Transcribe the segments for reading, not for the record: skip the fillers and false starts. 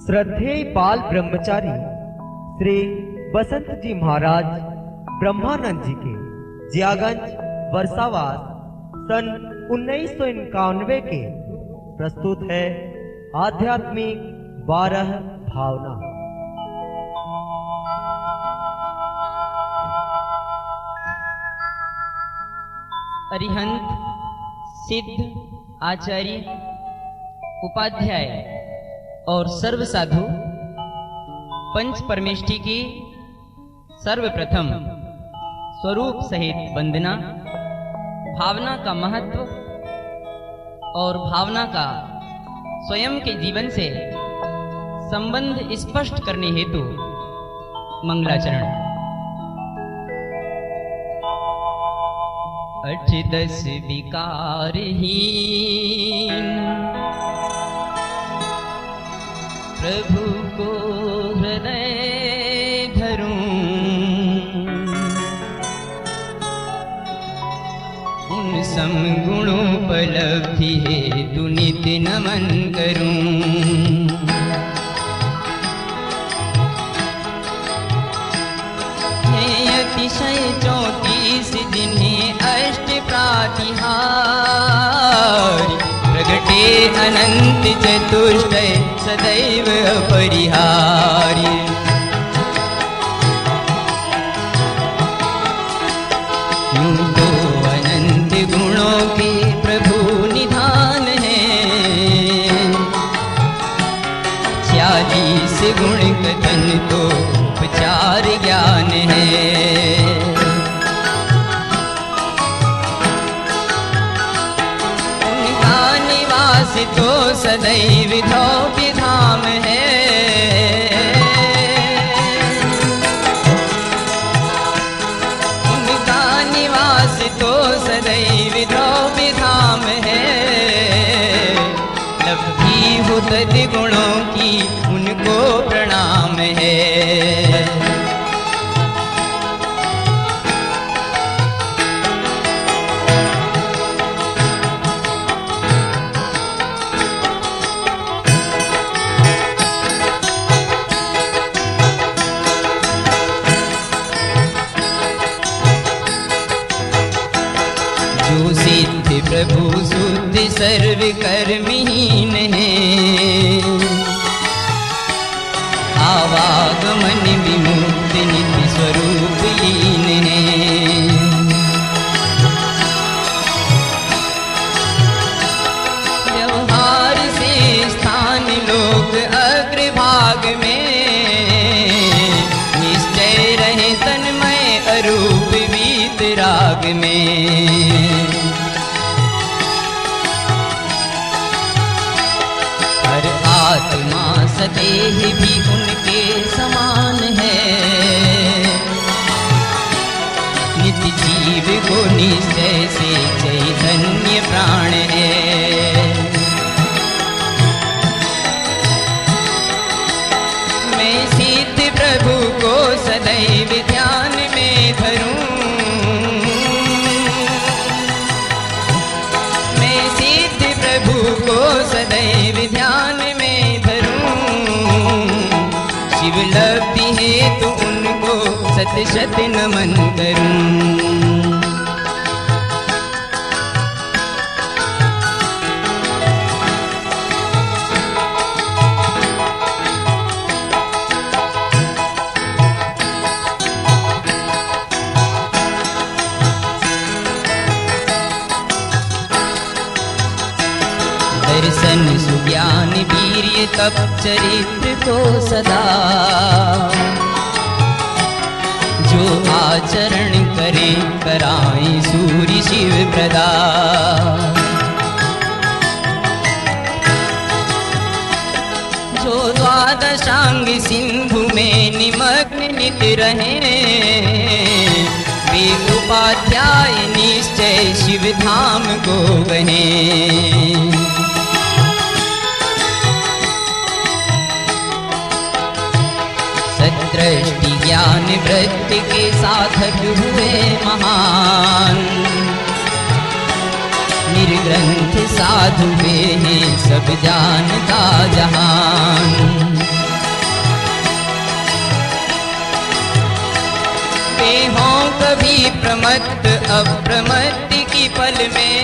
श्रद्धेय बाल ब्रह्मचारी श्री बसंत जी महाराज ब्रह्मानंद जी के जियागंज वर्षावास सन 1991 के प्रस्तुत है आध्यात्मिक 12 भावना। अरिहंत सिद्ध आचार्य उपाध्याय और सर्व साधु पंच परमेष्टि की सर्वप्रथम स्वरूप सहित वंदना। भावना का महत्व और भावना का स्वयं के जीवन से संबंध स्पष्ट करने हेतु मंगलाचरण। 8-10 विकारहीन प्रभु को हृदय धरूं, उन समगुणों उपलब्धि हेतु नित्य नमन करूं। हे अतिशय 34 जिन्हें अष्ट प्रातिहारी प्रगटे अनंत चतुष्टय सदैव अपरिहार्य। यूं तो अनंत गुणों के प्रभु निधान है, 46 गुण कथन तो उपचार ज्ञान है। उनका निवास तो सदैव धौप्य धाम है, उनका निवास तो सदैव धौप्य धाम है। लब्धि हो तद्गुणों की उनको प्रणाम है। जो सिद्ध प्रभु शुद्ध सर्व कर्महीन है, आवागमन विमुक्त नित्य स्वरूप लीन है। व्यवहार से स्थान लोक अग्रभाग में, निश्चय रहे तन्मय अरूप वीतराग में। आत्मा सदेह भी उनके समान है, नित्य जीव को निश्चय से चैतन्य प्राण है। मैं सिद्ध प्रभु को सदैव ध्यान में धरूं, मैं सिद्ध प्रभु को सदैव ध्यान में शिव लब्धि है तो उनको सत शत नमन करूं। दर्शन सुज्ञान वीर्य तप चरित्र को सदा, जो आचरण करें कराएं सूर्य शिव प्रदा। जो द्वादशांग सिंधु में निमग्न नित्य रहें, वे उपाध्याय निश्चय शिव धाम को गहें। दृष्टि ज्ञान वृत्ति के साधक हुए महान, निर्ग्रंथ साधु वे हैं सब जानता जहान। प्रमत्त अप्रमत्त की पल में,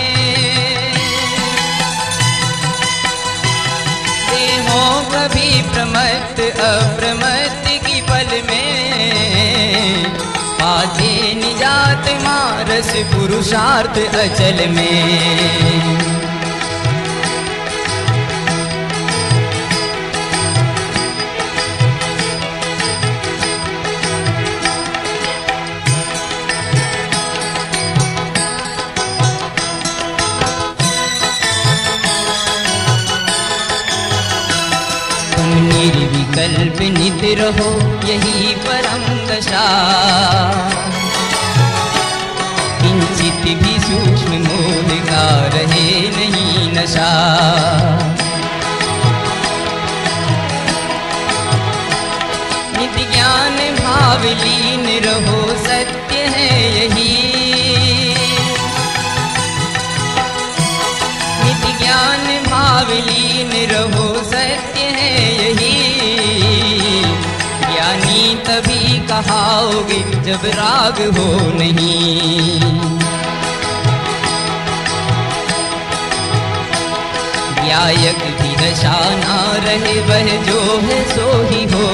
देहों कभी प्रमत्त अप्रमत्त की पल में, पाते निजात मारस पुरुषार्थ अचल में। निर्विकल्प नित रहो यही परम दशा, किंचित भी सूक्ष्म मोह का रहे नहीं नशा। नित ज्ञान भाव लीन रहो सत्य है यही, नित ज्ञान भाव लीन रहो सत्य है यही। ज्ञानी तभी कहाओगे जब राग हो नहीं, व्यायक भी दशा ना रहे वह जो है सो ही हो,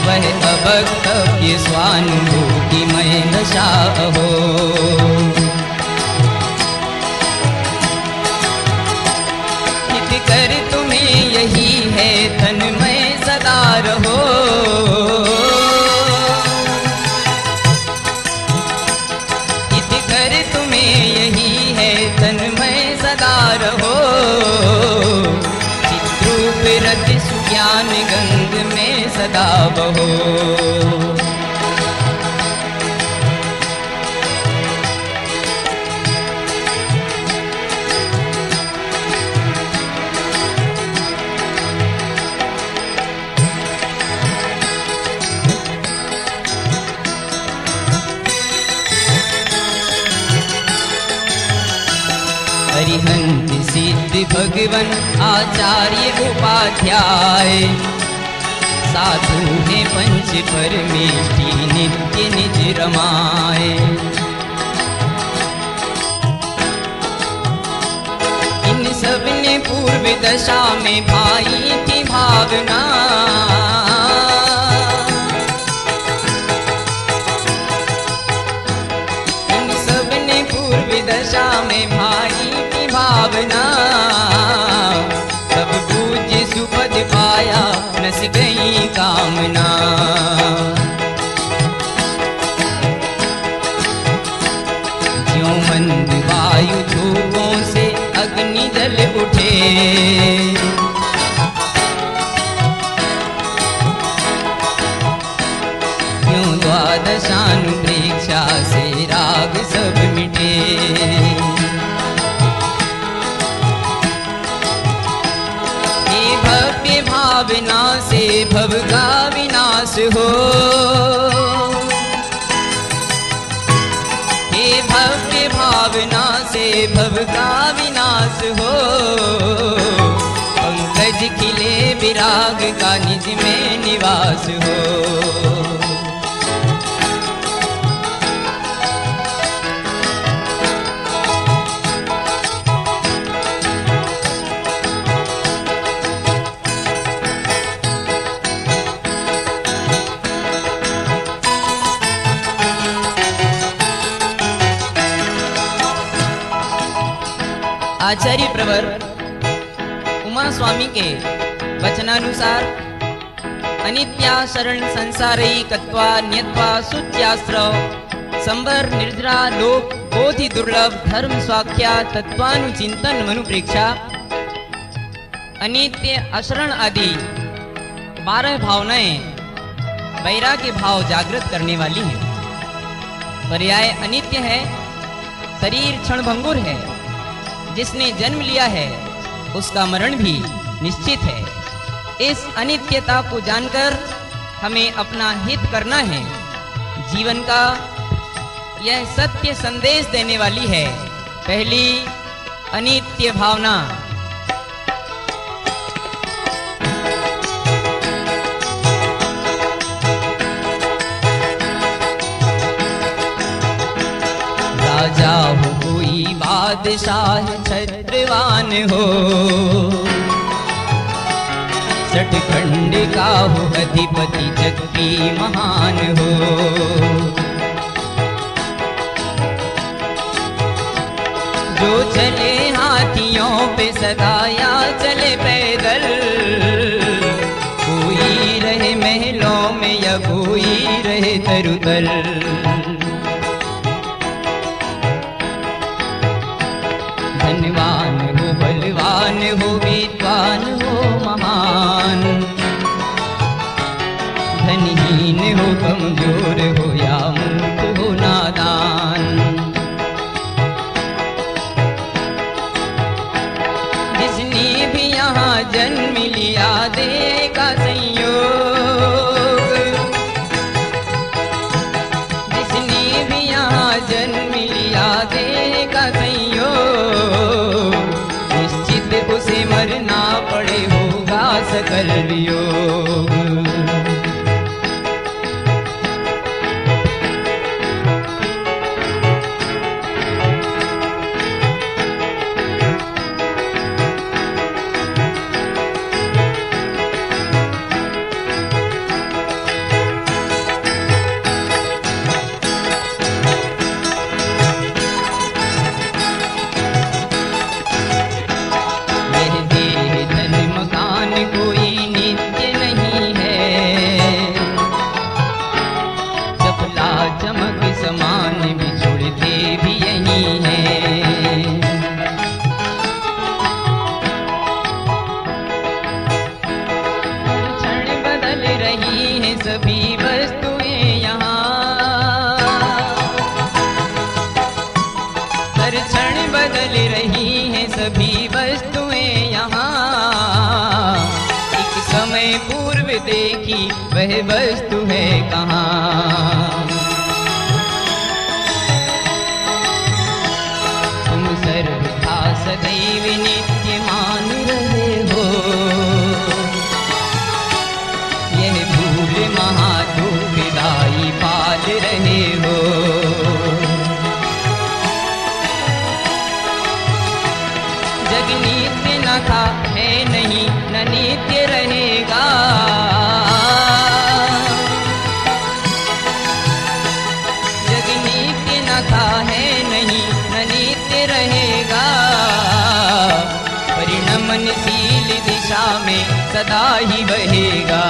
वह अवक्तव्य स्वानुभूति मैं दशा हो। कर तुम्हें यही है तन में सदा रहो, हित कर तुम्हें यही है तन में सदा रहो। चित्रूप रत सुज्ञान गंग में सदा बहो। हरिहंत सिद्ध भगवन आचार्य उपाध्याय, साधु है पंच परमेष्टि नित्य निज रमाए। इन सब ने पूर्व दशा में भाई थी भावना, इन सब ने पूर्व दशा में भाई भावना। तब पूज्य सुपद पाया नस गई कामना, ज्यों मंद वायु धूपों से अग्नि जल उठे, क्यों द्वादशानुप्रेक्षा से राग सब मिटे। भावना से भव का विनाश हो, हे भव्य भावना से भव का विनाश हो। पंकज खिले विराग का निज में निवास हो। आचार्य प्रवर उमा स्वामी के वचनानुसार अनित्या शरण संसारई कत्वा न्यत्वा सुत्यास्त्र संबर निर्जरा लोक बोधि दुर्लभ धर्म स्वाख्या तत्वानुचिंतन मनुप्रेक्षा अनित्य अशरण आदि 12 भावनाएं वैराग्य भाव जागृत करने वाली हैं। पर्याय अनित्य है, शरीर क्षणभंगुर है, जिसने जन्म लिया है उसका मरण भी निश्चित है। इस अनित्यता को जानकर हमें अपना हित करना है। जीवन का यह सत्य संदेश देने वाली है पहली अनित्य भावना। बादशाह छत्रवान हो, सठखंड का हो अधिपति जगती महान हो। जो चले हाथियों पे सदा या चले पैदल, कोई रहे महलों में या कोई रहे तरुतल। धनवान हो बलवान हो विद्वान हो महान, धनहीन हो कमजोर हो या मूर्ख हो नादान। जिसने भी यहाँ जन्म लिया देखा संयोग, जिसने भी यहाँ जन्म लिया देखा संयोग, निश्चित उसे मरना पड़े होगा सकल वियोग। सभी वस्तुएं यहाँ हर क्षण बदल रही हैं, सभी वस्तुएं यहाँ। एक समय पूर्व देखी वह वस्तु है कहाँ। तुम सर्वथा सदैव नित्य मान रहे हो, महादुखदाई पाल रहे हो। जग नित्य न था है नहीं न नित्य रहेगा, जग नित्य न था है नहीं न नित्य रहेगा। परिणमनशील दिशा में सदा ही बहेगा।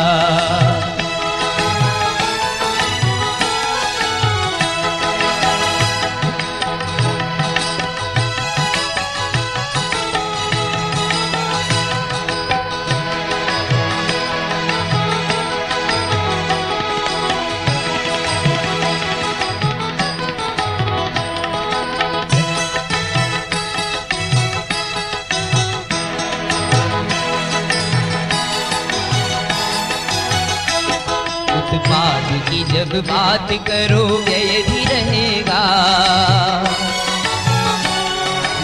उत्पाद की जब बात करो व्यय भी रहेगा,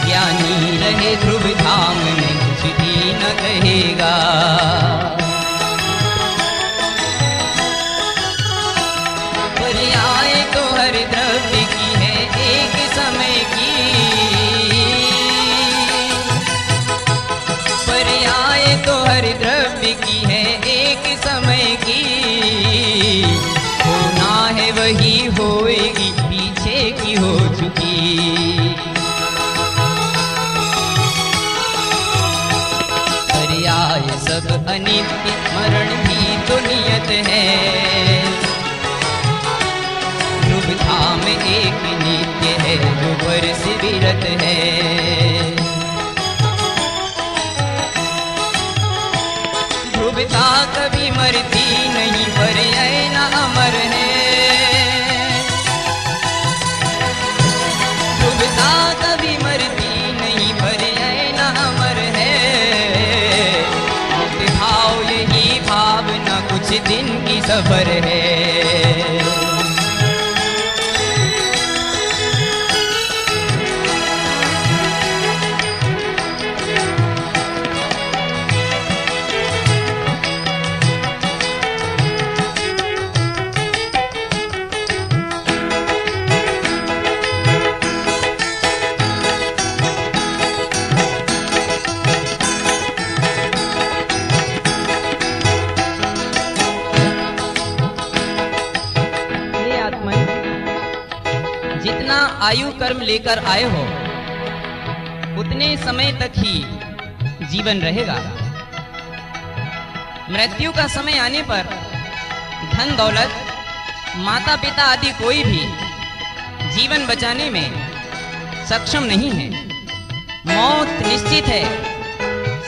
ज्ञानी रहे ध्रुव धाम में कुछ भी न कहेगा। पर्याय तो हर द्रव्य की है एक समय की, पर्याय तो हर द्रव्य की है एक समय की। होना है वही होएगी पीछे की हो चुकी। पर्याय सब अनित्य मरण भी तो नियत है, ध्रुव धाम एक नित्य है जो वर्ष विरत है। ध्रुवता कभी मरती नहीं पर्याय न अमर है, ध्रुवता कभी मरती नहीं पर्याय न अमर है। मुक्त भाव यही भावना कुछ दिन की सफर है। आयु कर्म लेकर आए हो उतने समय तक ही जीवन रहेगा। मृत्यु का समय आने पर धन दौलत, माता पिता आदि कोई भी जीवन बचाने में सक्षम नहीं है। मौत निश्चित है,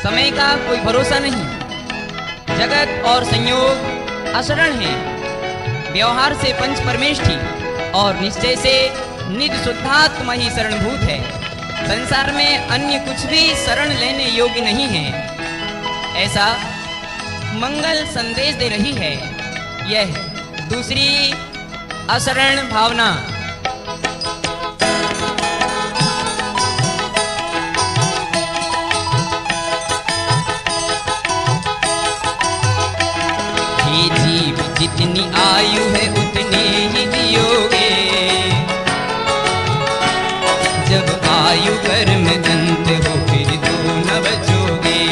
समय का कोई भरोसा नहीं। जगत और संयोग अशरण है, व्यवहार से पंच परमेष्ठी और निश्चय से निज शुद्धात्मा ही शरणभूत है। संसार में अन्य कुछ भी शरण लेने योग्य नहीं है। ऐसा मंगल संदेश दे रही है यह दूसरी अशरण भावना। हे जीव, जितनी आयु है उतनी ही जियोगे। जब आयु कर्म अंत हो फिर तो न बचोगे।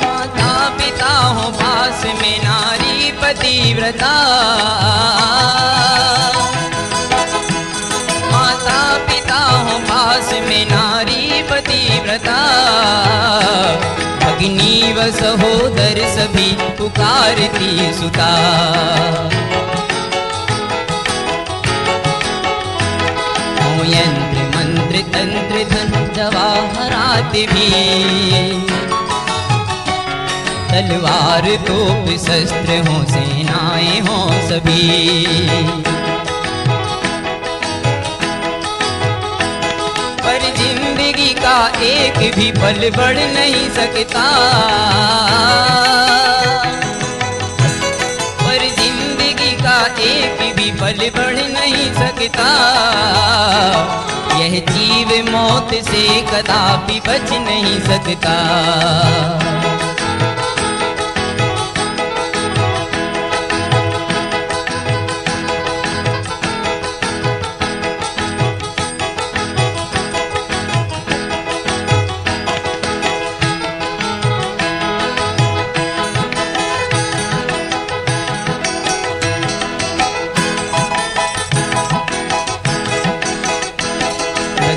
माता पिता हो पास में नारी पतिव्रता। माता पिता हो पास में नारी पतिव्रता। भगिनी व सहोदर सभी पुकारती सुता। हो यंत्र मंत्र तंत्र धन जवाहरात भी। तलवार तोप शस्त्र हो सेनाएं हो सभी। पर जिंदगी का एक भी पल बढ़ नहीं सकता। पर जिंदगी का एक भी पल बढ़ नहीं सकता। यह जीव मौत से कदापि बच नहीं सकता।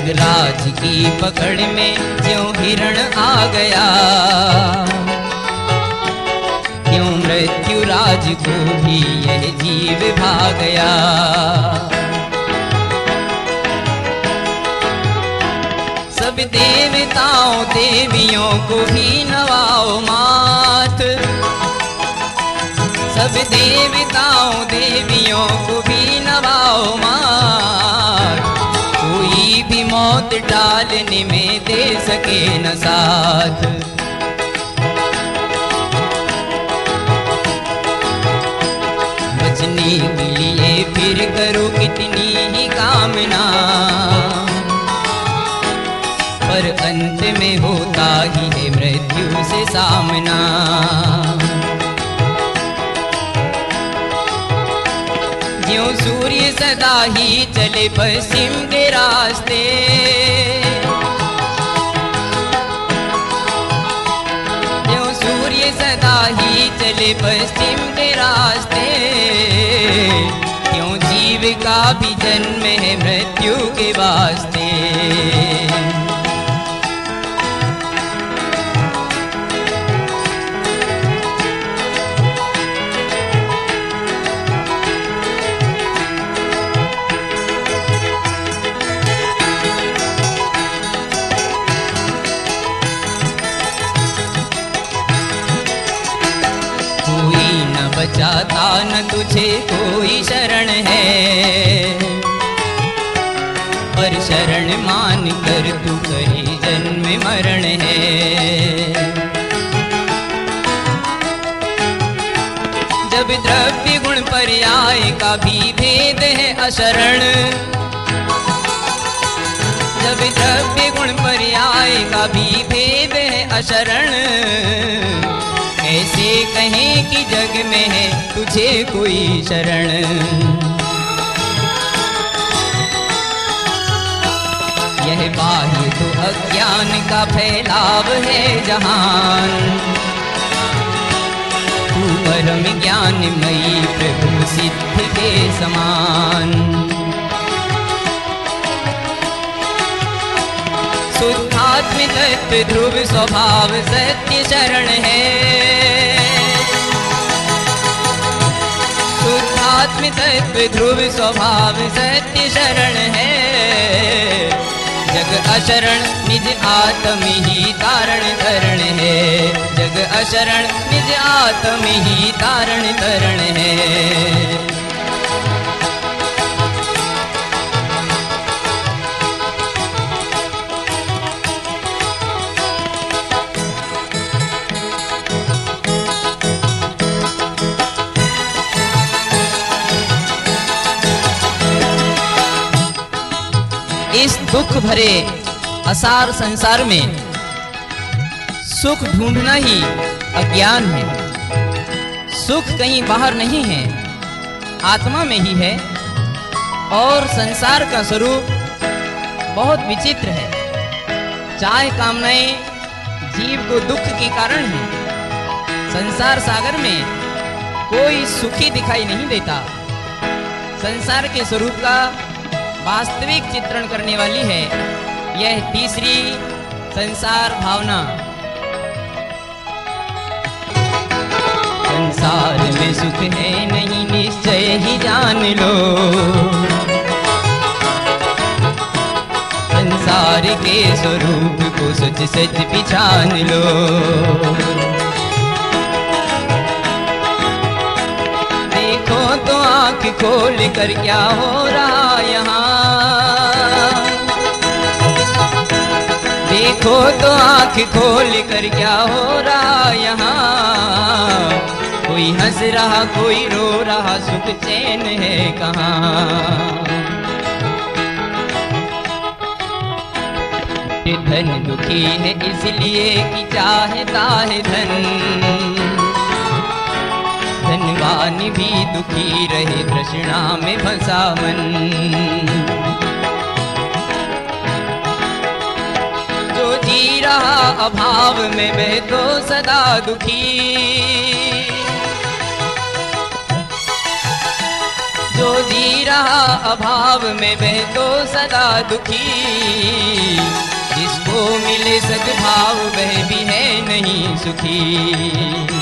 राज की पकड़ में क्यों हिरण आ गया। क्यों मृत्यु राज को भी यह जीव भा गया। सब देवताओं देवियों को भी नवाओ मात। सब देवताओं देवियों को भी नवाओ मात। कोई भी मौत टालने में दे सके न साथ। बचने के लिए फिर करो कितनी ही कामना। पर अंत में होता ही है मृत्यु से सामना। ज्यों सूर्य सदा ही चले पश्चिम के रास्ते। ज्यों सूर्य सदा ही चले पश्चिम के रास्ते। क्यों जीव का भी जन्म है मृत्यु के वास्ते। बचाता न तुझे कोई शरण है। पर शरण मान कर तू करे जन्म मरण है। जब द्रव्य गुण पर्याय का भी भेद है अशरण। जब द्रव्य गुण पर्याय का भी भेद है अशरण। ऐसे कहें कि जग में है तुझे कोई शरण। यह बाह्य तो अज्ञान का फैलाव है जहान। तू परम ज्ञानमयी प्रभु सिद्ध के समान। शुद्धात्म तत्व ध्रुव स्वभाव सत्य शरण है। शुद्धात्म तत्व ध्रुव स्वभाव सत्य शरण है। जग अशरण निज आत्म ही तारण तरण है। जग अशरण निज आत्म ही तारण तरण है। इस दुख भरे असार संसार में सुख ढूंढना ही अज्ञान है। सुख कहीं बाहर नहीं है, आत्मा में ही है। और संसार का स्वरूप बहुत विचित्र है। चाहे कामनाएं जीव को दुख के कारण है। संसार सागर में कोई सुखी दिखाई नहीं देता। संसार के स्वरूप का वास्तविक चित्रण करने वाली है यह तीसरी संसार भावना। संसार में सुख है नहीं निश्चय ही जान लो। संसार के स्वरूप को सच सच पहचान लो। देखो तो आंख खोल कर क्या हो रहा यहाँ। देखो तो आंख खोल कर क्या हो रहा यहाँ। कोई हंस रहा कोई रो रहा सुख चैन है कहाँ। धन दुखी है इसलिए कि चाहता है धन। धनवान भी दुखी रहे तृष्णा में फंसा मन। जो जी रहा अभाव में वह तो सदा दुखी। जो जी रहा अभाव में वह तो सदा दुखी। जिसको मिले सद्भाव वह भी है नहीं सुखी।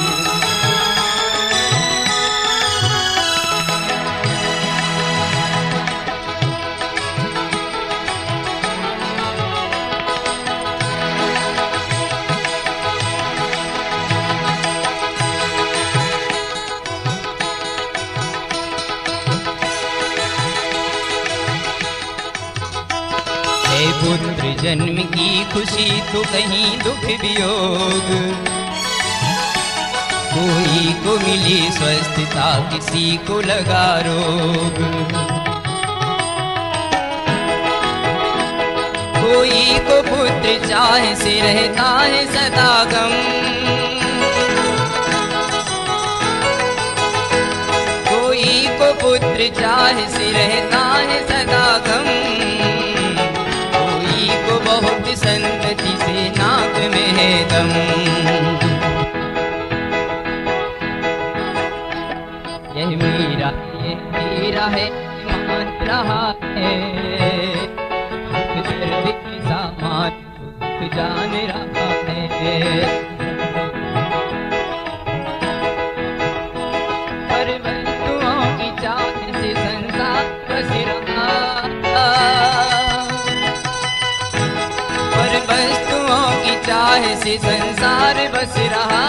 पुत्र जन्म की खुशी तो कहीं दुख वियोग। कोई को मिली स्वस्थता किसी को लगा रोग। कोई को पुत्र चाहे से रहता है सदा गम। कोई को पुत्र चाहे से रहता है सदा गम। बहुत संतति से नाक में है दम। यह मेरा ये तेरा है मान रहा है। दर्द के सामान दुख जान रहा है। हर वस्तुओं की चाह से संसार बस रहा। वस्तुओं की चाह से संसार बस रहा।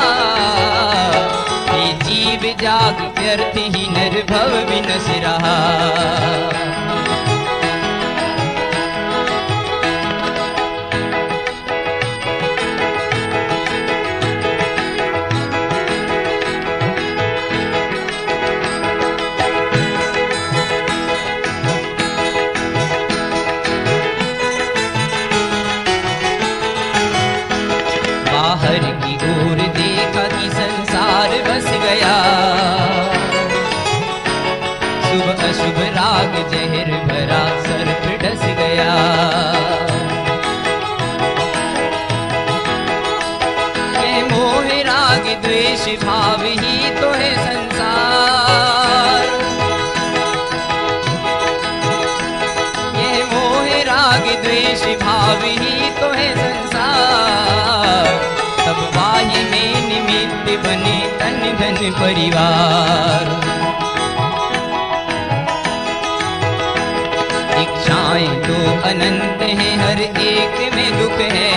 ये जीव जाग व्यर्थ ही निर्भव विनश रहा। बाहर की ओर देखा कि संसार बस गया। शुभ अशुभ राग जहर भरा सर्प डस गया। ये मोह राग द्वेष भाव ही तो है परिवार। इच्छाएं तो अनंत हैं, हर एक में दुख है।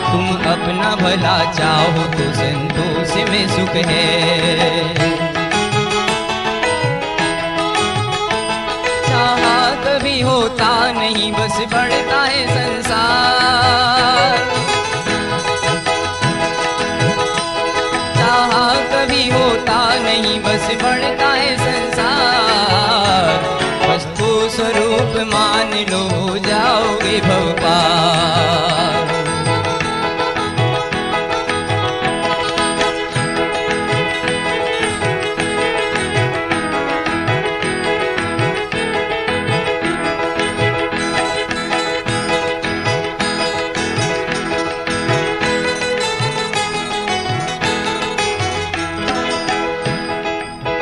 तुम अपना भला चाहो तो संतोष में सुख है। चाहा कभी होता नहीं, बस बढ़ता है संसार। चाहा कभी होता नहीं, बस बढ़ता है संसार। वस्तु स्वरूप मान लो, हो जाओगे भव पार।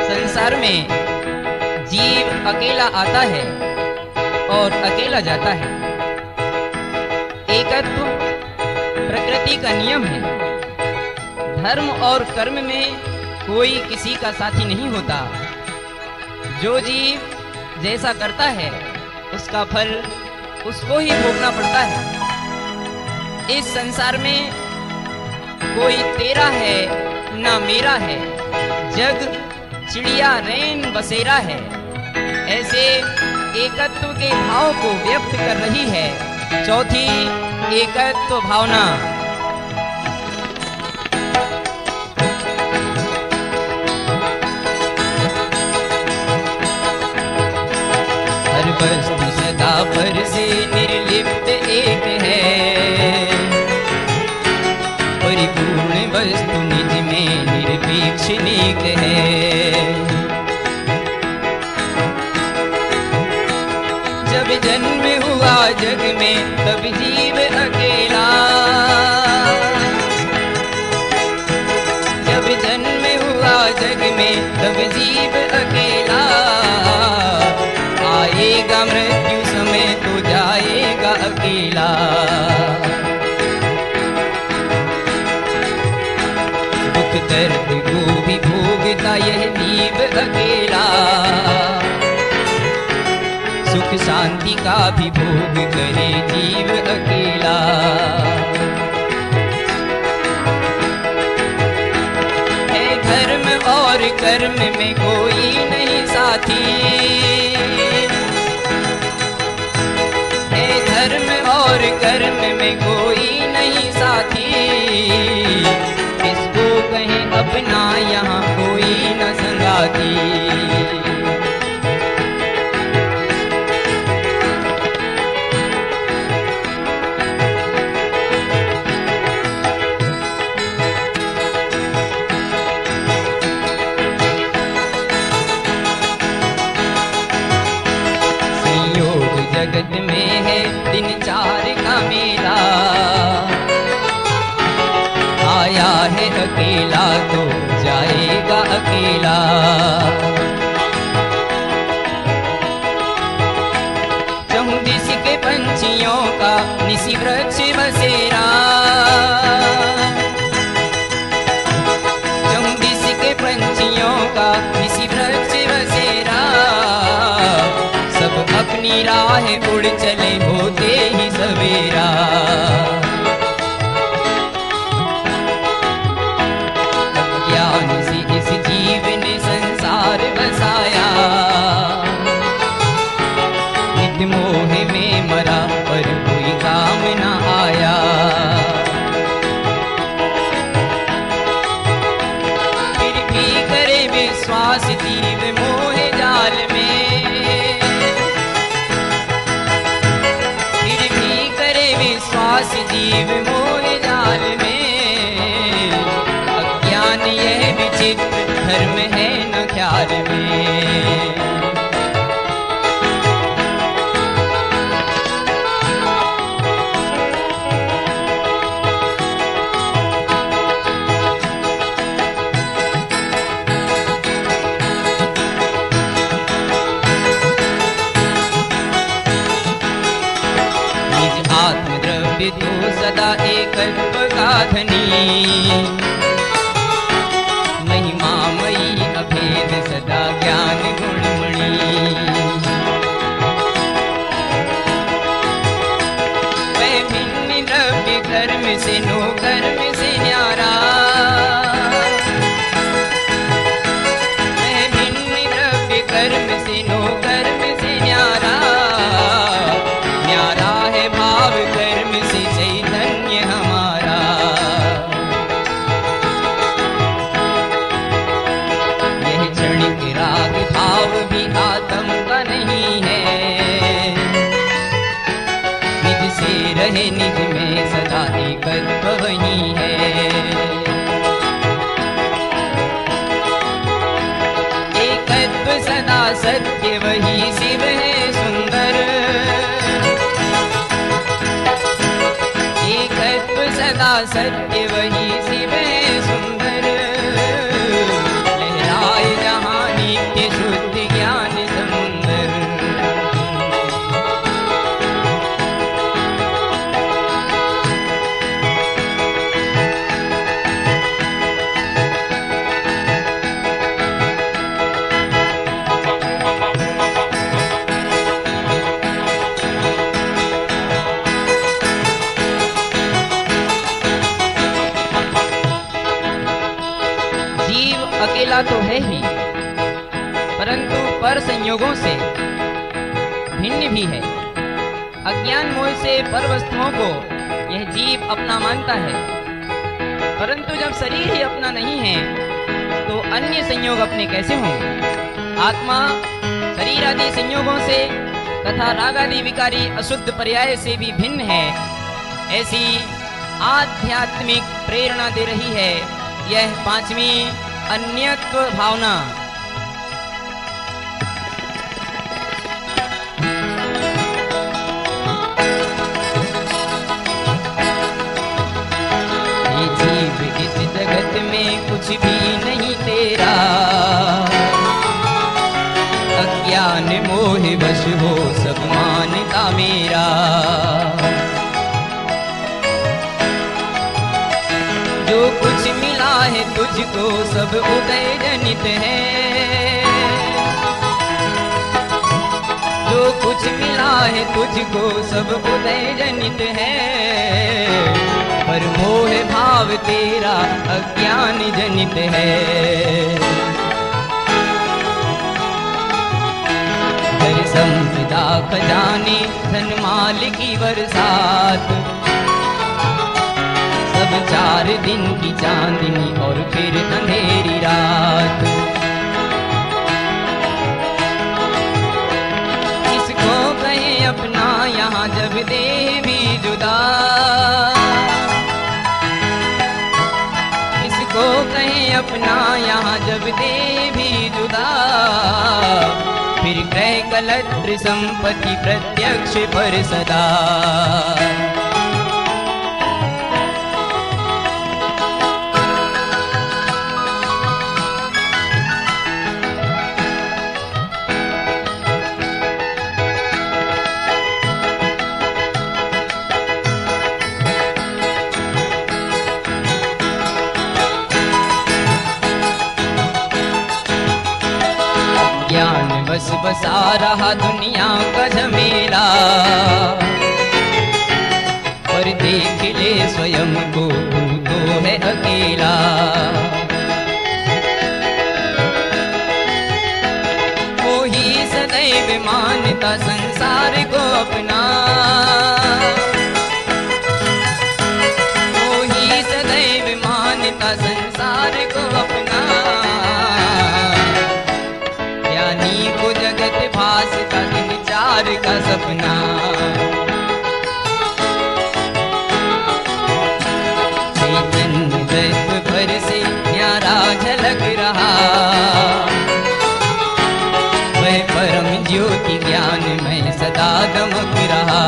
संसार में जीव अकेला आता है और अकेला जाता है। एकत्व प्रकृति का नियम है। धर्म और कर्म में कोई किसी का साथी नहीं होता। जो जीव जैसा करता है उसका फल उसको ही भोगना पड़ता है। इस संसार में कोई तेरा है ना मेरा है, जग चिड़िया रैन बसेरा है। ऐसे एकत्व के भाव को व्यक्त कर रही है चौथी एकत्व भावना। हर वस्तु सदा पर से निर्लिप्त एक है। परिपूर्ण वस्तु निज में निरपेक्ष नेक है। जब जन्म हुआ जग में तब जीव अकेला। जब जन्म हुआ जग में तब जीव अकेला। आएगा मृत्यु समय तो जाएगा अकेला। दुख दर्द को भी भोगता यह जीव अकेला। सुख शांति का भी भोग करे जीव अकेला। है धर्म और कर्म में कोई नहीं साथी। है धर्म और कर्म में कोई नहीं साथी। किसको कहें अपना यहाँ कोई न संगाती। जगत में है दिन चार का मेला। आया है अकेला तो जाएगा अकेला। चहुं दिश के पंछियों का निसी वृक्ष बसेरा। चहुं दिश के पंछियों का निसी वृक्ष बसेरा। सब अपनी राह उड़ चले होते ही सवेरा। ज्ञान से इस जीव ने संसार बसाया। नित्य मोह में मरा पर कोई काम न आया। फिर भी करे विश्वास जीव मोह जाल में। विश्वास जीव मोह जाल में। अज्ञान यह विचित्र धर्म है न ख्याल में। आत्मद्रव्य तो सदा एकत्व का धनी। कर्म से नो कर्म से न्यारा, मैं भिन्न द्रव्य कर्म से नो कर्म से न्यारा, न्यारा है भाव कर्म से चैतन्य हमारा। यह क्षणिक राग भाव भी आत्म का नहीं है, निज से रहे निज में सदा एकत्व वही है। एकत्व सदा सत्य वही शिव है सुंदर, एकत्व सदा सत्य वही शिव है सुंदर, लहराए जहाँ नित्य शुद्ध ज्ञान समुंदर। जीव अकेला तो है ही, परंतु पर संयोगों से भिन्न भी है। अज्ञान मोह से पर वस्तुओं को यह जीव अपना मानता है, परंतु जब शरीर ही अपना नहीं है तो अन्य संयोग अपने कैसे होंगे। आत्मा शरीर आदि संयोगों से तथा राग आदि विकारी अशुद्ध पर्याय से भी भिन्न है, ऐसी आध्यात्मिक प्रेरणा दे रही है यह पांचवी अन्यत्व भावना। ये जीव इस जगत में कुछ भी नहीं तेरा, अज्ञान मोह वश हो सब मानता मेरा। जो कुछ मिला है तुझको सब उदय जनित है, जो कुछ मिला है तुझको सब उदय जनित है, पर मोह भाव तेरा अज्ञान जनित है। हर संपदा खजाने धन माल की बरसात, सब 4 दिन की चांदनी और फिर अंधेरी रात। इसको कहे अपना यहाँ जब देह भी जुदा, इसको कहे अपना यहाँ जब देह भी जुदा, फिर क्रय कलत्र संपत्ति प्रत्यक्ष पर सदा। ज्ञान बस बसा रहा दुनिया का झमेला, पर देख ले स्वयं को तू तो है अकेला। वो ही सदैव मानता संसार को अपना, वो ही सदैव मानता संसार को अपना। को जगत भास का दिन 4 का सपना, चैतन्य तत्व पर से न्यारा झलक रहा, वह परम ज्योति ज्ञान में सदा दमक रहा।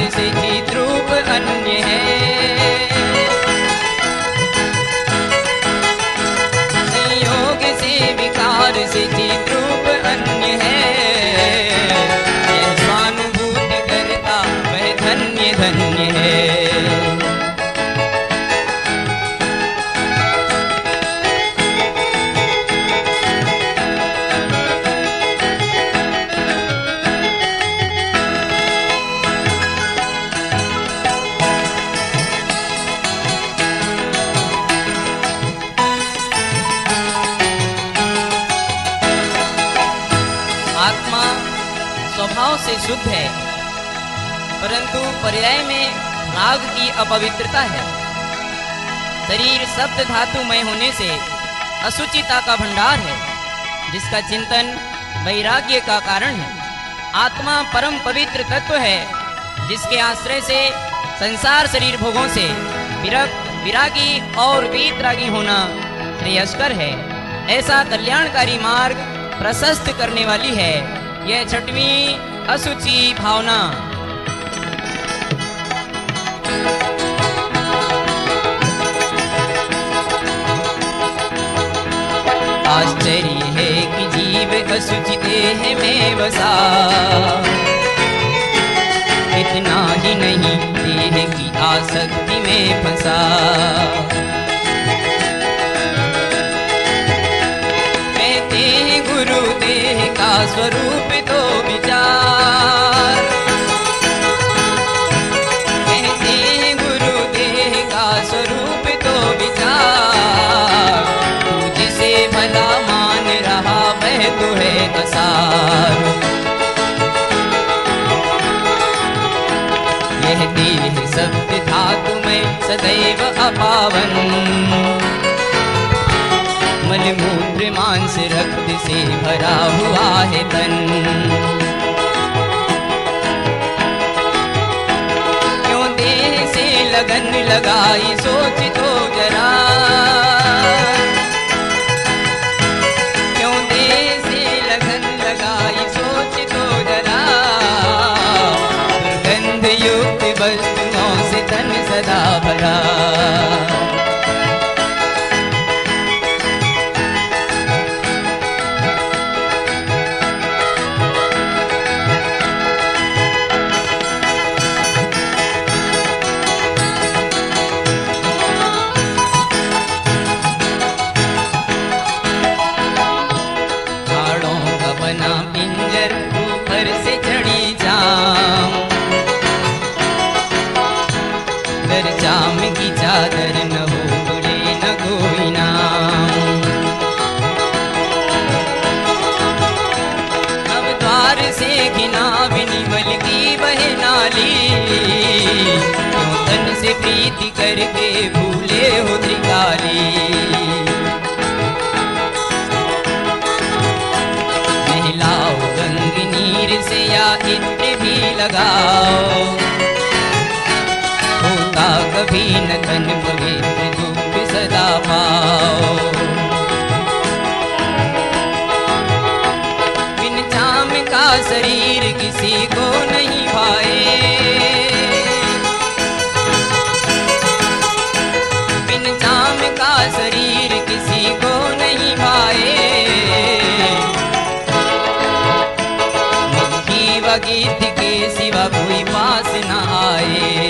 से चित रूप अन्य है। संयोग से विकार से चित रूप अन्य है। यह स्वानुभूति करता वह धन्य धन्य है। आत्मा स्वभाव से शुद्ध है, परंतु पर्याय में राग की अपवित्रता है। शरीर सप्त धातुमय होने से असुचिता का भंडार है, जिसका चिंतन वैराग्य का कारण है। आत्मा परम पवित्र तत्व है, जिसके आश्रय से संसार शरीर भोगों से विरागी और वीतरागी होना श्रेयस्कर है। ऐसा कल्याणकारी मार्ग प्रशस्त करने वाली है यह छठवीं असुचि भावना। आश्चर्य है कि जीव असुचि देह में बसा, इतना ही नहीं देह की आसक्ति में फंसा। देह का स्वरूप तो विचार, कहते हैं गुरु देह का स्वरूप तो विचार। तू जिसे भला मान रहा वह तो है असार। यह देह सप्त धातु में सदैव अपावन, मलमूत्र मांस रक्त से भरा हुआ है तन। क्यों देह से लगन लगाई सोच तो जरा, क्यों देह से लगन लगाई सोच तो जरा। दुर्गंध युक्त वस्तुओं से तन सदा भरा। जाम की चादर न हो बुरे न कोई नाम। अब द्वार से घिना विनिमल की बह नाली, क्यों तन से प्रीति करके भूले हो त्रिकाली। नहलाओ गंग नीर से या इत्र भी लगाओ, कभी न तन पवित्र दुख सदा पाओ। बिन जाम का शरीर किसी को नहीं भाए, बिन जाम का शरीर किसी को नहीं भाए। मुखी व गीत के सिवा कोई पास न आए।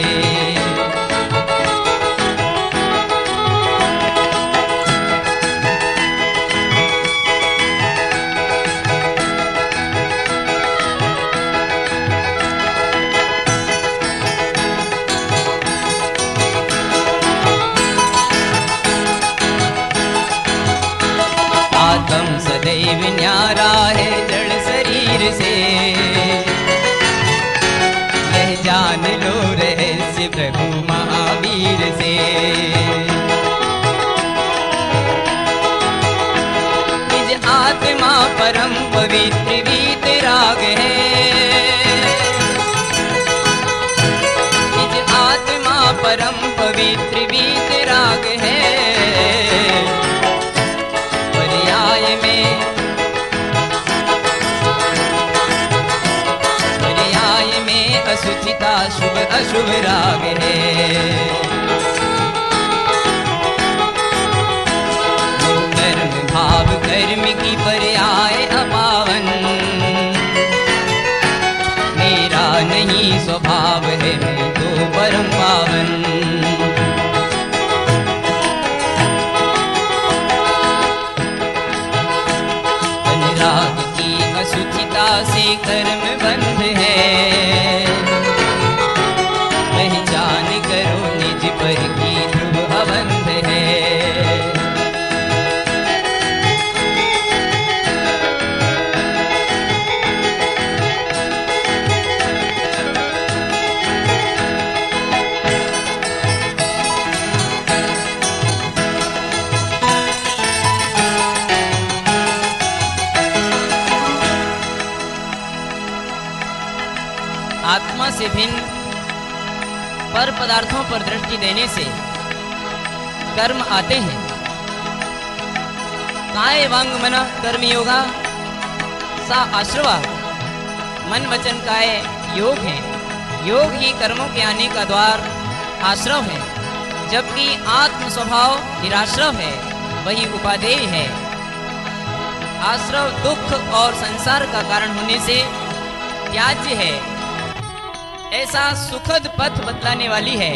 आत्म सदैव न्यारा है जड़ शरीर से, यह जान लो रहस्य प्रभु महावीर से। निज आत्मा परम पवित्र वीतराग है, निज आत्मा परम पवित्र वीतराग है। पर्याय में असुचि पिता शुभ अशुभ राग है। वो कर्म भाव कर्म की पर्याय अपावन, मेरा नहीं स्वभाव है मैं तो परम पावन। अनुराग की असुचिता से कर्म बंध है, पहचान करो निज पर की ध्रुव अबंध है। आत्मा से भिन्न पर पदार्थों पर दृष्टि देने से कर्म आते हैं। काय वांग मन कर्म योगा सा आश्रवा, मन वचन काय योग है। योग ही कर्मों के आने का द्वार आश्रव है, जबकि आत्म स्वभाव निराश्रव है, वही उपादेय है। आश्रव दुख और संसार का कारण होने से त्याज्य है, ऐसा सुखद पथ बतलाने वाली है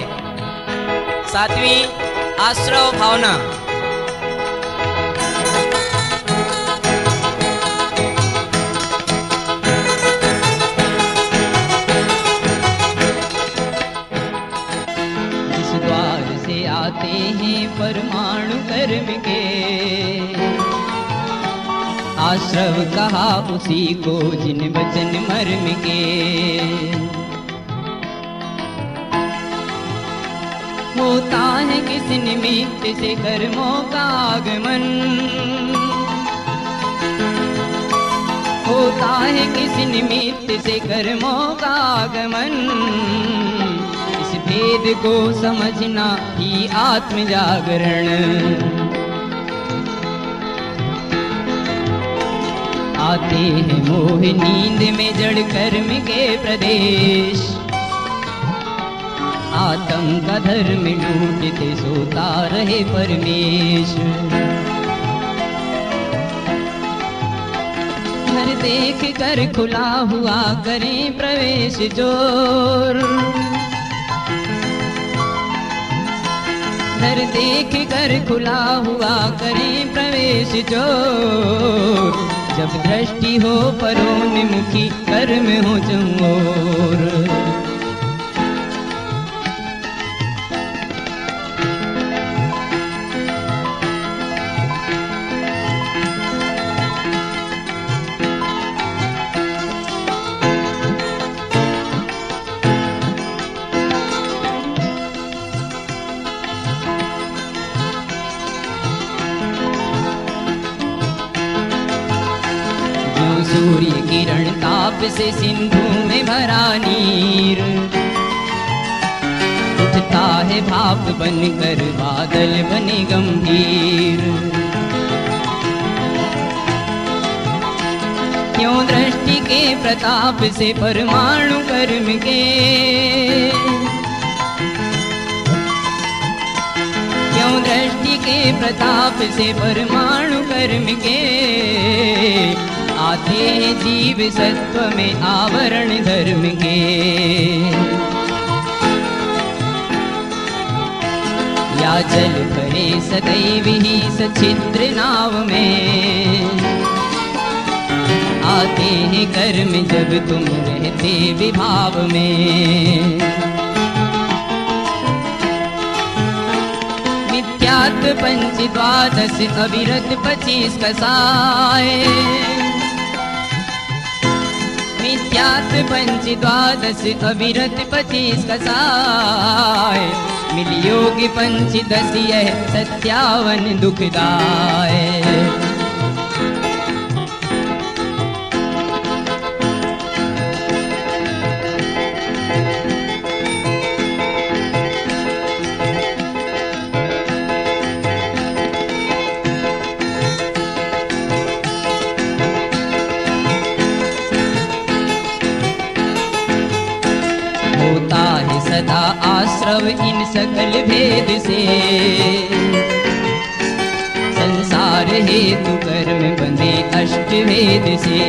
7वीं आश्रव भावना। जिस द्वार से आते हैं परमाणु कर्म के, आश्रव कहा उसी को जिन वचन मर्म के। होता है किस निमित्त से कर्मों का आगमन, होता है किस निमित्त से कर्मों का आगमन। इस भेद को समझना ही आत्म जागरण। आते हैं मोह नींद में जड़ कर्म के प्रदेश, आत्म का धर्म लूटते सोता रहे परमेश। घर देख कर खुला हुआ करें प्रवेश जोर, घर देख कर खुला हुआ करें प्रवेश जोर। जब दृष्टि हो परोन्मुखी कर्म हो चंगोर। सूर्य किरण ताप से सिंधु में भरा नीर, उठता है भाप बनकर बादल बने गंभीर। क्यों दृष्टि के प्रताप से परमाणु कर्म के, क्यों दृष्टि के प्रताप से परमाणु कर्म के। आते जीव सत्व में आवरण धर्म के। या जल भरे सदैव ही सछिद्र नाव में, आते हैं कर्म जब तुम रहते विभाव में। मिथ्यात्व पंच द्वादश अविरत 25 कसाए, मिथ्यात्व पंच द्वादश अविरत 25 कसाय। मिल योग पंचदश यह 57 दुखदाय। होता है सदा आश्रव इन सकल भेद से, संसार हेतु कर्म बंधे अष्ट भेद से।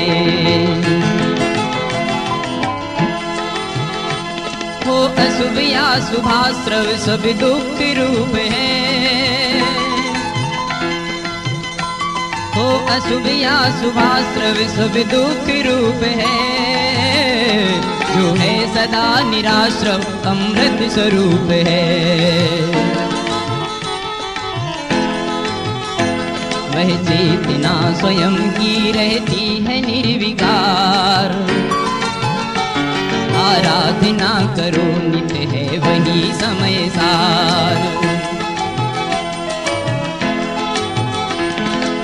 हो अशुभ या शुभाश्रव सब दुख रूप है, हो अशुभ या शुभाश्रव सब दुख रूप है, जो है सदा निराश्रव अमृत स्वरूप है। वह चेतना स्वयं की रहती है निर्विकार, आराधना करो नित्य है वही समय सार।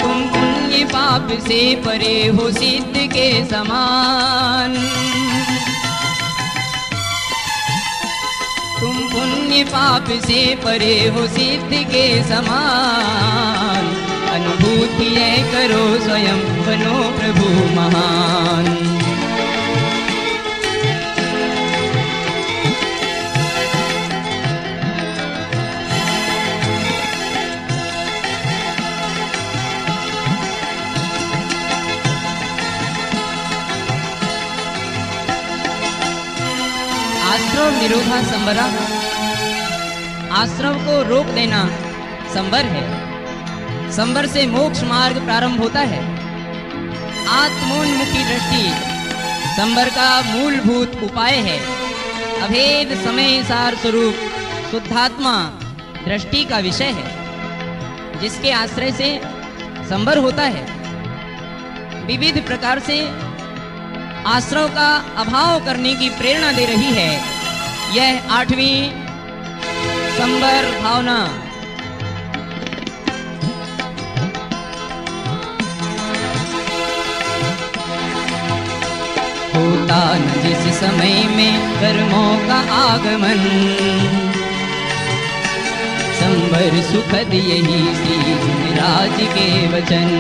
तुम पुण्य पाप से परे हो सिद्ध के समान, तुम पुण्य पाप से परे हो सिद्ध के समान। अनुभूति है करो स्वयं बनो प्रभु महान। आश्रव निरोधा संवरा, आश्रव को रोक देना संवर है। संवर से मोक्ष मार्ग प्रारंभ होता है। आत्मोन्मुखी दृष्टि संवर का मूलभूत उपाय है। अभेद समय सार स्वरूप शुद्धात्मा दृष्टि का विषय है, जिसके आश्रय से संवर होता है। विविध प्रकार से आश्रव का अभाव करने की प्रेरणा दे रही है यह 8वीं संवर भावना। होता न जिस समय में कर्मों का आगमन, संवर सुखद यही श्री राज के वचन।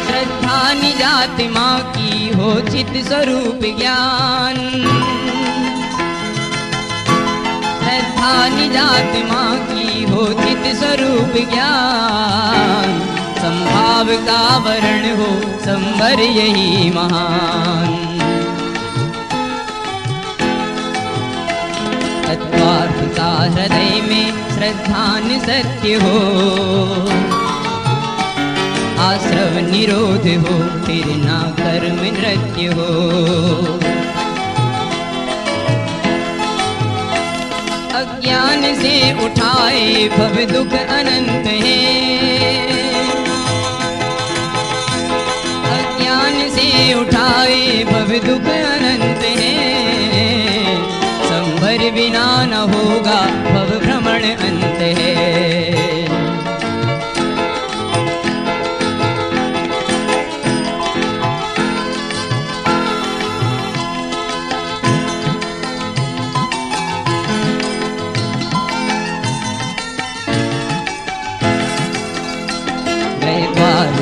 श्रद्धा निजात माँ की हो चित स्वरूप ज्ञान, श्रद्धा निजात माँ की हो चित स्वरूप ज्ञान। संभाव का वर्ण हो संवर यही महान। तत्वार्थ का हृदय में श्रद्धान सत्य हो, आश्रव निरोध हो फिर ना कर्म नृत्य हो। अज्ञान से उठाए भव दुख अनंत है, से उठाए भव दुख अनंत है। संवर बिना न होगा भव भ्रमण अंत है।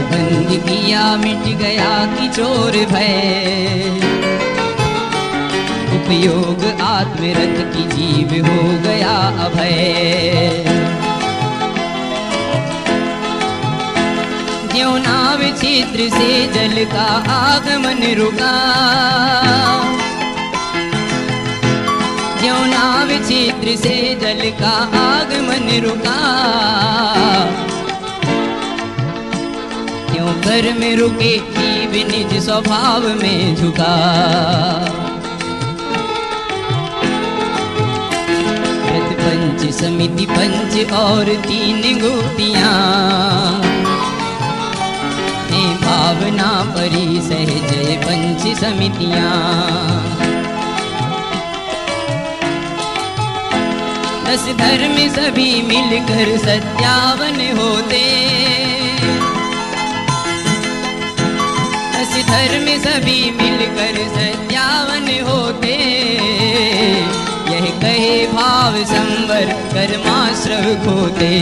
बंद किया मिट गया कि चोर भय, उपयोग आत्मरत की जीव हो गया अभय। ज्यों नाव छिद्र से जल का आगमन रुका, ज्यों नाव छिद्र से जल का आगमन रुका। क्यों कर में रुके जीव निज स्वभाव में झुका। पंच समिति पंच और 3 गुटियां, भावना परी सहजय पंच समितियां। 10 धर्म सभी मिलकर 57 होते, 10 धर्म सभी मिलकर 57 होते। यह कहे भाव संवर कर्माश्रव खोते।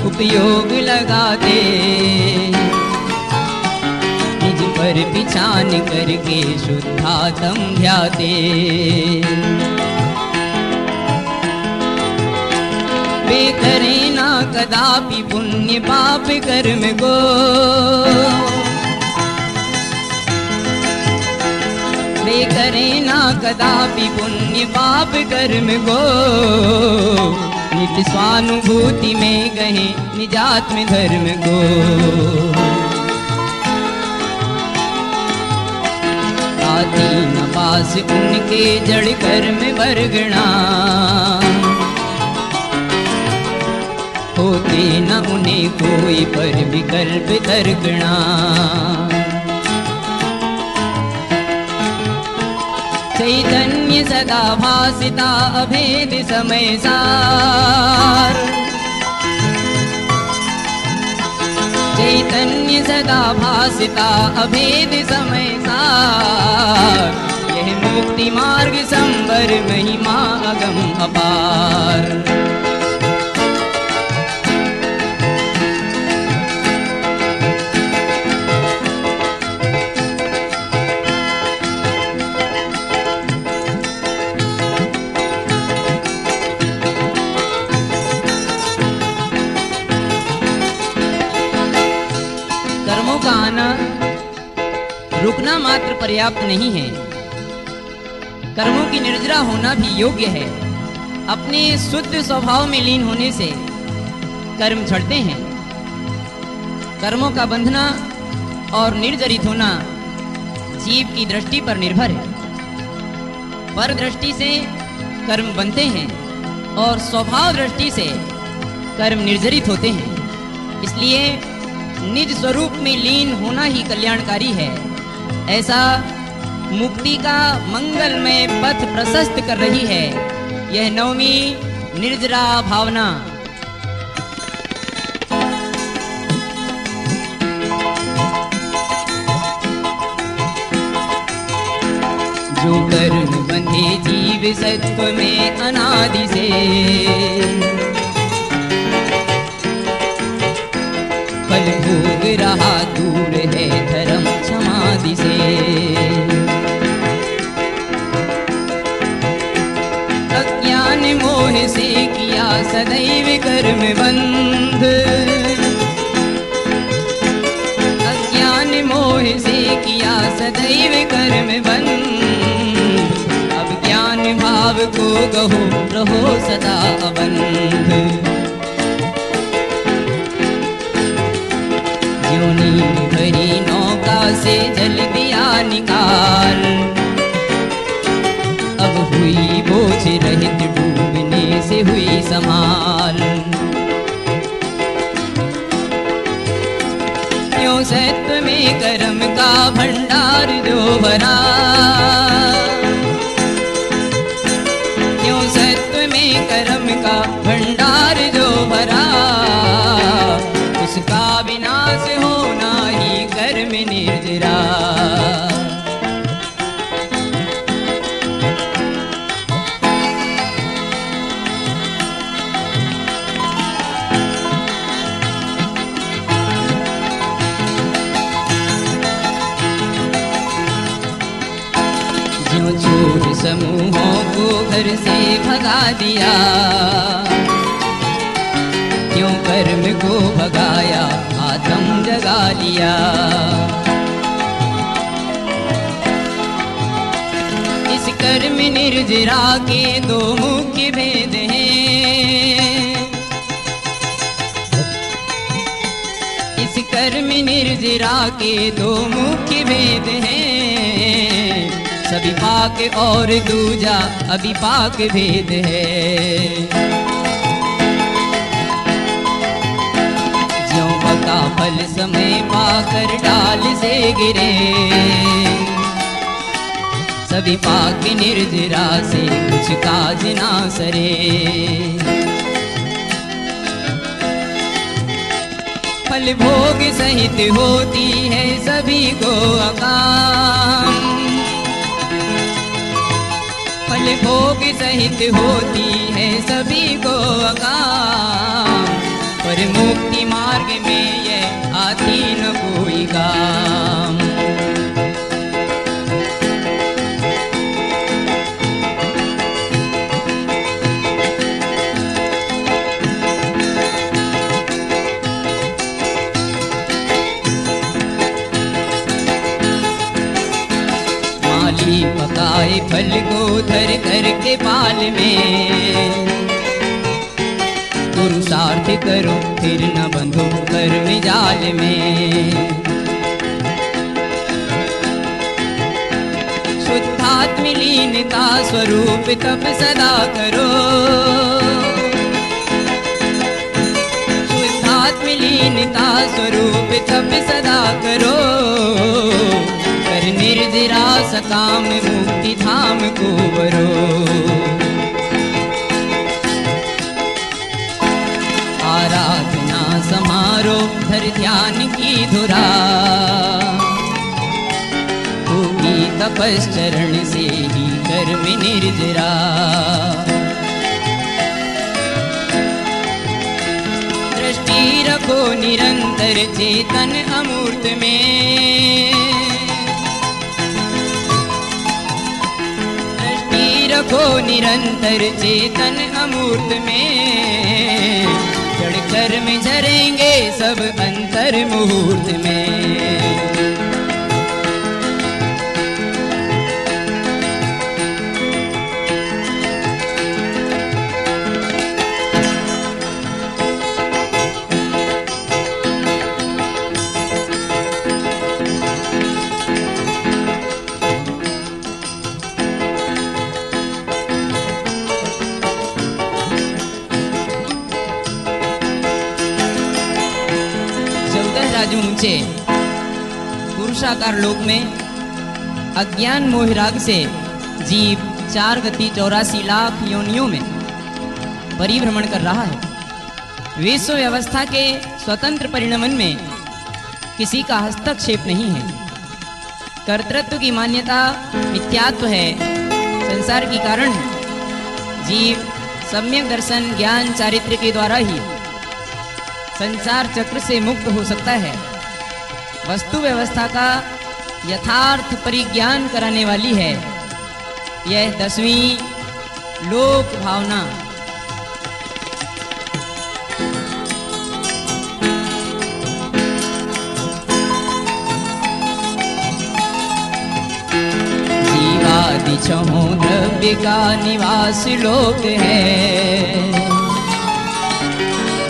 उपयोग लगाते, निज पर पिछान करके शुद्धात्म ध्याते। वे करे ना कदापि पुण्य पाप कर्म को, वे करे ना कदापि पुण्य पाप कर्म को, नित्य स्वानुभूति में गहे निजात्म धर्म को। आती न पास उनके जड़ कर्म वर्गणा, होते न उन्हें कोई पर विकल्प तर्कणा। चैतन्य सदा भासिता अभेद समय सार, चैतन्य सदा भासिता अभेद समय सार। यह मुक्ति मार्ग संवर महिमा अगम अपार। कर्मों का आना रुकना मात्र पर्याप्त नहीं है, कर्मों की निर्जरा होना भी योग्य है। अपने शुद्ध स्वभाव में लीन होने से कर्म छड़ते हैं। कर्मों का बंधना और निर्जरित होना जीव की दृष्टि पर निर्भर है। पर दृष्टि से कर्म बनते हैं और स्वभाव दृष्टि से कर्म निर्जरित होते हैं। इसलिए निज स्वरूप में लीन होना ही कल्याणकारी है। ऐसा मुक्ति का मंगलमय पथ प्रशस्त कर रही है यह नवमी निर्जरा भावना। जो कर्म बंधे जीव सत्व में अनादि से, फल भोग रहा दूर है धर्म समाधि से। अज्ञान मोह से किया सदैव कर्म बंध, अज्ञान मोह से किया सदैव कर्म बंध। अब ज्ञान भाव को गहो रहो सदा अबंध। भरी नौका से जल दिया निकाल, अब हुई बोझ रहित डूबने से हुई संभाल। क्यों सत्व में कर्म का भंडार जो भरा, क्यों सत्व में कर्म का भंडार जो भरा। उसका विनाश होना ही कर्म निर्जरा। जो चोर समूहों को घर से भगा दिया, क्यों कर्म को भगाया आत्म जगा लिया। इस कर्म निर्जरा के दो मुख्य भेद हैं, इस कर्म निर्जरा के दो मुख्य भेद हैं। सविपाक और दूजा अविपाक भेद है। का फल समय पाकर डाल से गिरे, सभी पाक निर्जरा से कुछ काज ना सरे। फल भोग सहित होती है सभी को अकाम, फल भोग सहित होती है सभी को अकाम। पर मुक्ति मार्ग में यह आती न कोई काम। माली पकाए फल को धर कर के पाल में, पुरुषार्थ करो फिर न बंधो कर्म जाल में। शुद्धात्म लीनता स्वरूप तप सदा करो, शुद्धात्म लीनता स्वरूप तप सदा करो। कर निर्जरा सकाम मुक्ति धाम को वरो। आराधना समारो धर ध्यान की धुरा, होगी तपश्चरण से ही कर्म निर्जरा। दृष्टि रखो निरंतर चेतन अमूर्त में, दृष्टि रखो निरंतर चेतन अमूर्त में। जड़ कर्म झरेंगे सब अंतर मुहूर्त में। ऊंचे पुरुषाकार लोक में अज्ञान मोहराग से जीव 4 गति 84 लाख योनियों में परिभ्रमण कर रहा है। विश्व व्यवस्था के स्वतंत्र परिणमन में किसी का हस्तक्षेप नहीं है। कर्तृत्व की मान्यता मिथ्यात्व है, संसार की कारण है। जीव सम्यक दर्शन ज्ञान चारित्र के द्वारा ही संसार चक्र से मुक्त हो सकता है। वस्तु व्यवस्था का यथार्थ परिज्ञान कराने वाली है यह 10वीं लोक भावना। जीवादि 6 द्रव्य का निवास लोक है,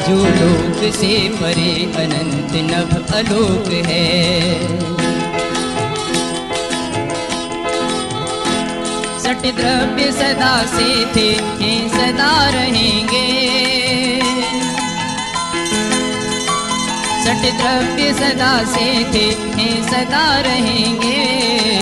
जो लोक से परे अनंत नभ अलोक है। सट द्रव्य सदा से थे हैं सदा रहेंगे, सट द्रव्य सदा से थे हैं सदा रहेंगे।